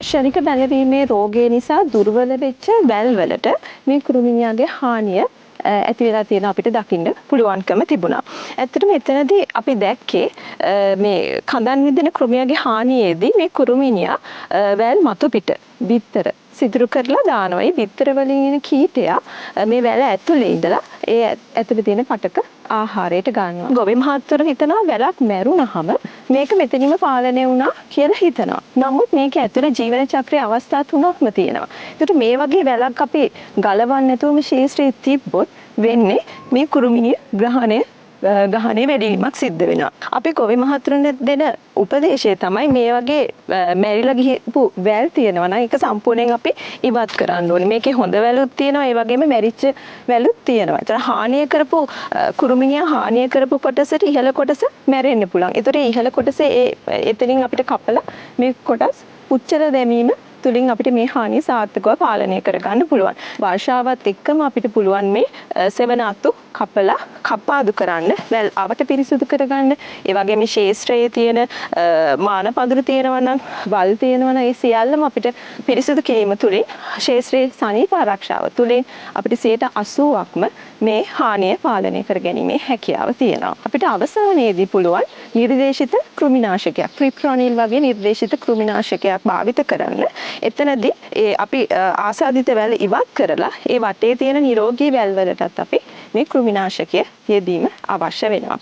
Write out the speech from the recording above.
ශනික බැලවීමේ රෝගය නිසා දුර්වල වෙච්ච වැල් වලට මේ කුරුමිනියාගේ හානිය ඇති වෙලා තියෙන අපිට දකින්න පුළුවන්කම තිබුණා. ඇත්තටම එතනදී අපි දැක්කේ මේ කඳන් විදින කෘමියාගේ හානියේදී මේ කුරුමිනියා වැල් මතු පිට බිත්තර සිදුරු කරලා දානවා. මේ බිත්තර වලින් එන කීටයා මේ වැල ඇතුලේ ඉඳලා ඒ ඇතුලේ තියෙන පටක ආහාරයට ගන්නවා. ගොවි මහත්වරු හිතනවා වැලක් මැරුණාම මේක මෙතනින්ම පාලනය වුණා කියලා හිතනවා. නමුත් මේක ඇතුලේ ජීවන චක්‍රයේ අවස්ථා තුනක්ම තියෙනවා. ඒකට මේ වගේ වැලක් අපි ගලවන්න නැතුවම ශේෂ්ත්‍රයේ තිබ්බොත් වෙන්නේ මේ කුරුමිනිය ගහණය වැඩිවීමක් සිද්ධ වෙනවා. අපි ගොවි මහත්වරුන්ට දෙන උපදේශය තමයි මේ වගේ මැරිලා ගිහපු වැල් තියෙනවා නම් ඒක සම්පූර්ණයෙන් අපි ඉවත් කරන්න ඕනේ. මේකේ හොඳ වැලුත් තියෙනවා, ඒ වගේම මැරිච්ච වැලුත් තියෙනවා. ඒතර හානිය කරපු කුරුමිනියා හානිය කරපු කොටසට ඉහළ කොටස මැරෙන්න පුළුවන්. ඒතර ඉහළ කොටසේ එතනින් අපිට කපලා මේ කොටස් පුච්චලා දැමීම තුලින් අපිට මේ හානිය සාර්ථකව පාලනය කරගන්න පුළුවන්. වර්ෂාවත් එක්කම අපිට පුළුවන් මේ සෙවන අතු කපලා කපාදු කරන්න, වැල් අවට පිරිසුදු කරගන්න. ඒ වගේම ශේෂ්ත්‍රයේ තියෙන මාන පඳුරු තියෙනවා නම්, වල් තියෙනවා නම් ඒ සියල්ලම අපිට පිරිසුදු කිරීම තුලින් ශේෂ්ත්‍රයේ සනීප ආරක්ෂාව තුලින් අපිට 80%ක්ම මේ හානිය පාලනය කර ගැනීමේ හැකියාව තියෙනවා. අපිට අවසානයේදී පුළුවන් නිර්දේශිත කෘමිනාශකයක්, ට්‍රිප්‍රොනිල් වගේ නිර්දේශිත කෘමිනාශකයක් භාවිත කරන්න. එතනදී අපි ආසාදිත වැල් ඉවත් කරලා ඒ වටේ තියෙන නිරෝගී වැල් වලටත් අපි මේ කෘමිනාශකය යෙදීම අවශ්‍ය වෙනවා.